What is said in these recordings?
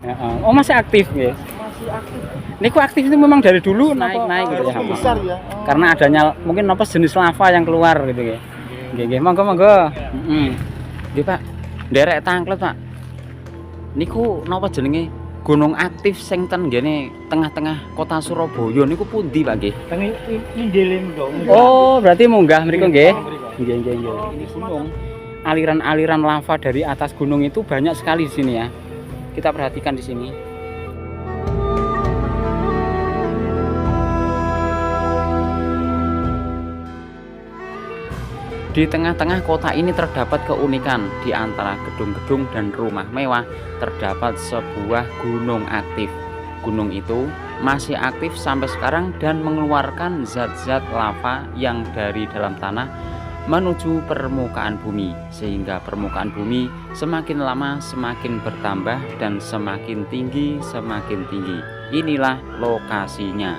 Ya, oh masih aktif ya? Masih aktif. Niku aktif itu memang dari dulu naik gitu ya. Besar ya. Karena adanya mungkin apa jenis lava yang keluar gitu ya. Nggih, monggo. Nggih, Pak. Nderek tangklet, Pak. Niku napa jenenge gunung aktif sing ten ngene tengah-tengah kota Surabaya niku pundi, Pak nggih? Teng Inggilin dong. Oh, berarti munggah mriku nggih. Nggih. Ini gunung. Aliran-aliran lava dari atas gunung itu banyak sekali di sini ya. Kita perhatikan di sini. Di tengah-tengah kota ini terdapat keunikan. Di antara gedung-gedung dan rumah mewah terdapat sebuah gunung aktif. Gunung itu masih aktif sampai sekarang dan mengeluarkan zat-zat lava yang dari dalam tanah menuju permukaan bumi, sehingga permukaan bumi semakin lama semakin bertambah dan semakin tinggi semakin tinggi. Inilah lokasinya.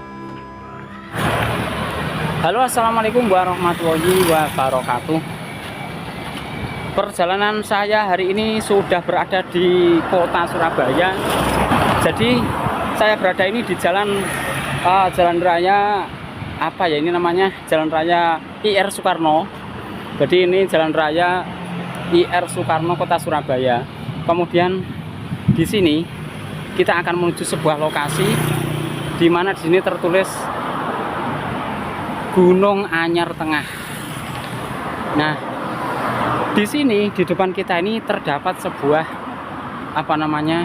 Halo, assalamualaikum warahmatullahi wabarakatuh. Perjalanan saya hari ini sudah berada di kota Surabaya. Jadi saya berada ini di jalan raya apa ya ini namanya, Jalan Raya IR Soekarno. Jadi ini Jalan Raya IR Soekarno Kota Surabaya. Kemudian di sini kita akan menuju sebuah lokasi di mana di sini tertulis Gunung Anyar Tengah. Nah, di sini di depan kita ini terdapat sebuah apa namanya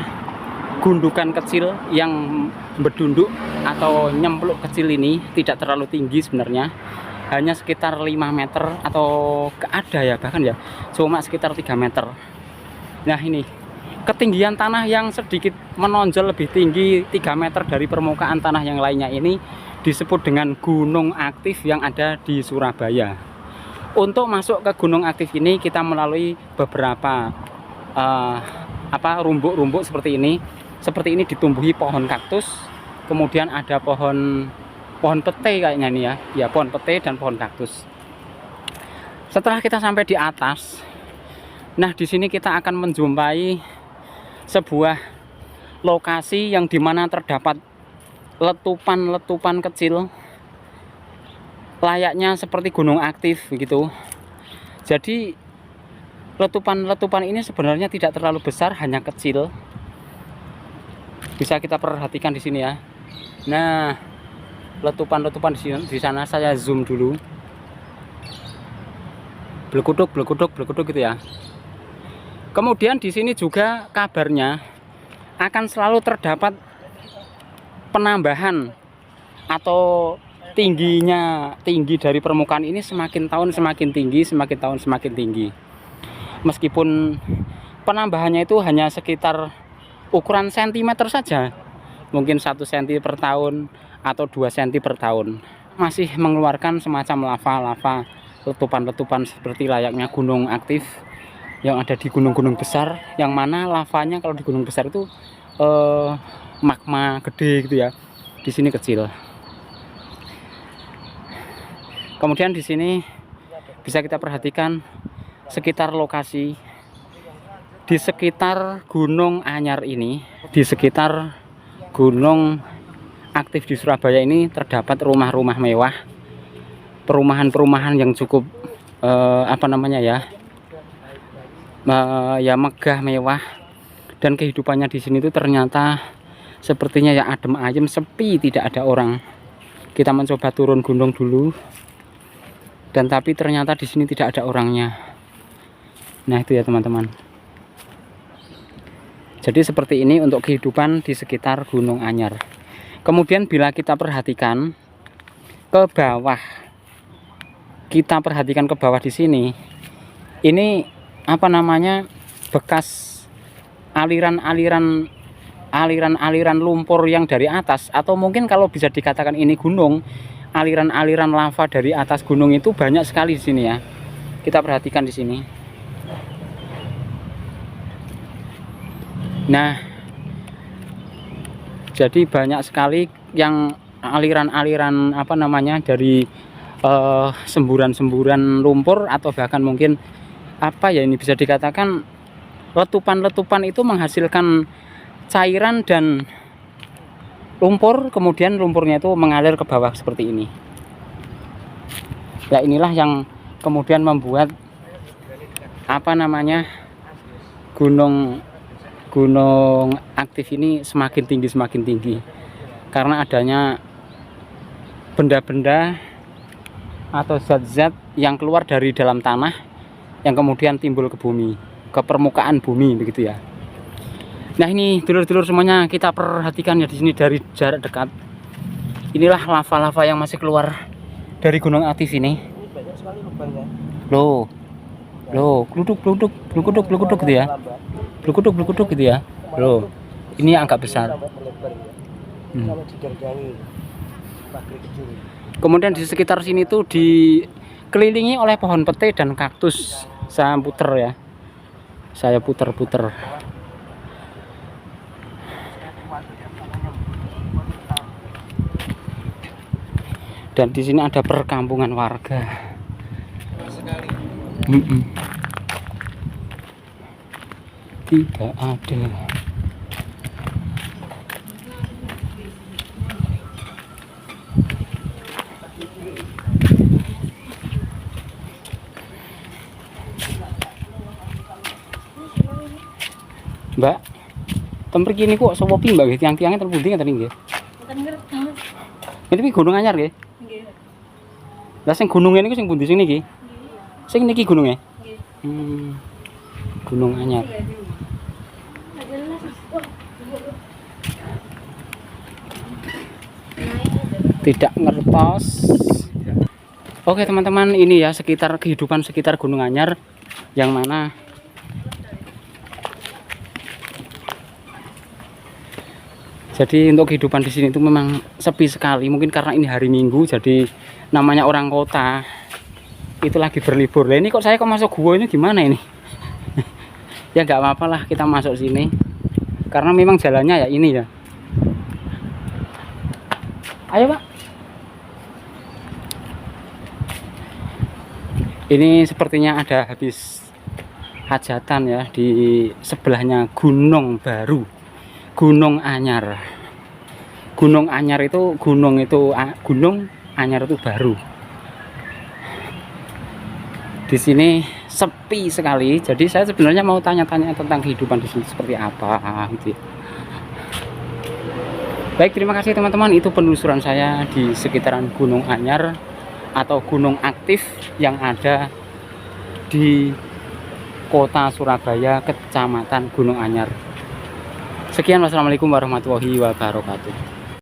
gundukan kecil yang berdunduk atau nyempluk kecil ini, tidak terlalu tinggi sebenarnya, hanya sekitar 5 meter atau ada ya bahkan ya cuma sekitar 3 meter. Nah, ini ketinggian tanah yang sedikit menonjol lebih tinggi 3 meter dari permukaan tanah yang lainnya ini disebut dengan gunung aktif yang ada di Surabaya. Untuk masuk ke gunung aktif ini kita melalui beberapa rumbuk-rumbuk seperti ini. Seperti ini ditumbuhi pohon kaktus, kemudian ada pohon pete kayaknya ini ya. Ya, pohon pete dan pohon kaktus. Setelah kita sampai di atas, nah di sini kita akan menjumpai sebuah lokasi yang dimana terdapat letupan-letupan kecil layaknya seperti gunung aktif begitu. Jadi letupan-letupan ini sebenarnya tidak terlalu besar, hanya kecil. Bisa kita perhatikan di sini ya. Nah, letupan-letupan di sana saya zoom dulu. Belekuduk gitu ya. Kemudian di sini juga kabarnya akan selalu terdapat penambahan atau tinggi dari permukaan ini semakin tahun semakin tinggi. Meskipun penambahannya itu hanya sekitar ukuran sentimeter saja, mungkin 1 cm per tahun atau 2 cm per tahun, masih mengeluarkan semacam lava letupan-letupan seperti layaknya gunung aktif yang ada di gunung-gunung besar, yang mana lavanya kalau di gunung besar itu magma gede gitu ya. Di sini kecil. Kemudian di sini bisa kita perhatikan sekitar lokasi di sekitar Gunung Anyar ini, di sekitar gunung aktif di Surabaya ini terdapat rumah-rumah mewah, perumahan-perumahan yang cukup megah, mewah, dan kehidupannya di sini itu ternyata sepertinya ya adem ayem, sepi, tidak ada orang. Kita mencoba turun gunung dulu, dan tapi ternyata di sini tidak ada orangnya. Nah, itu ya teman-teman. Jadi seperti ini untuk kehidupan di sekitar Gunung Anyar. Kemudian bila kita perhatikan ke bawah, di sini, ini apa namanya, bekas aliran-aliran lumpur yang dari atas, atau mungkin kalau bisa dikatakan ini gunung, aliran-aliran lava dari atas gunung itu banyak sekali di sini ya. Kita perhatikan di sini. Nah, jadi banyak sekali yang aliran-aliran dari semburan-semburan lumpur, atau bahkan mungkin ini bisa dikatakan letupan-letupan itu menghasilkan cairan dan lumpur, kemudian lumpurnya itu mengalir ke bawah seperti ini. Ya inilah yang kemudian membuat apa namanya gunung aktif ini semakin tinggi karena adanya benda-benda atau zat-zat yang keluar dari dalam tanah yang kemudian timbul ke bumi, ke permukaan bumi begitu ya. Nah ini dulur-dulur semuanya, kita perhatikan ya di sini dari jarak dekat. Inilah lava-lava yang masih keluar dari gunung aktif ini. Banyak sekali lubangnya. Loh, gluduk gitu ya. Gluduk gitu ya. Loh, ini agak besar. Kemudian di sekitar sini tuh dikelilingi oleh pohon pete dan kaktus. Saya puter ya. Saya puter-puter. Dan di sini ada perkampungan warga. Tidak ada. Mbak, tempat kini kok sopo pi Mbak, tiang-tiangnya terpundi kan tadi nggih. Ini gunung anyar nggih. Nggih. Lah sing gununge niku sing pundi sing niki? Sing niki gunungnya? Gunung Anyar. Tidak ngertos. Oke teman-teman, ini ya kehidupan sekitar Gunung Anyar, yang mana jadi untuk kehidupan di sini itu memang sepi sekali. Mungkin karena ini hari Minggu, jadi namanya orang kota itu lagi berlibur. Lah ini kok saya masuk gua ini gimana ini? Ya nggak apa-apa lah, kita masuk sini karena memang jalannya ya ini ya. Ayo Pak. Ini sepertinya ada habis hajatan ya di sebelahnya Gunung Baru, Gunung Anyar. Gunung Anyar itu gunung Anyar itu baru. Di sini sepi sekali. Jadi saya sebenarnya mau tanya-tanya tentang kehidupan di sini seperti apa gitu. Baik, terima kasih teman-teman. Itu penelusuran saya di sekitaran Gunung Anyar atau gunung aktif yang ada di Kota Surabaya, Kecamatan Gunung Anyar. Sekian, wassalamualaikum warahmatullahi wabarakatuh.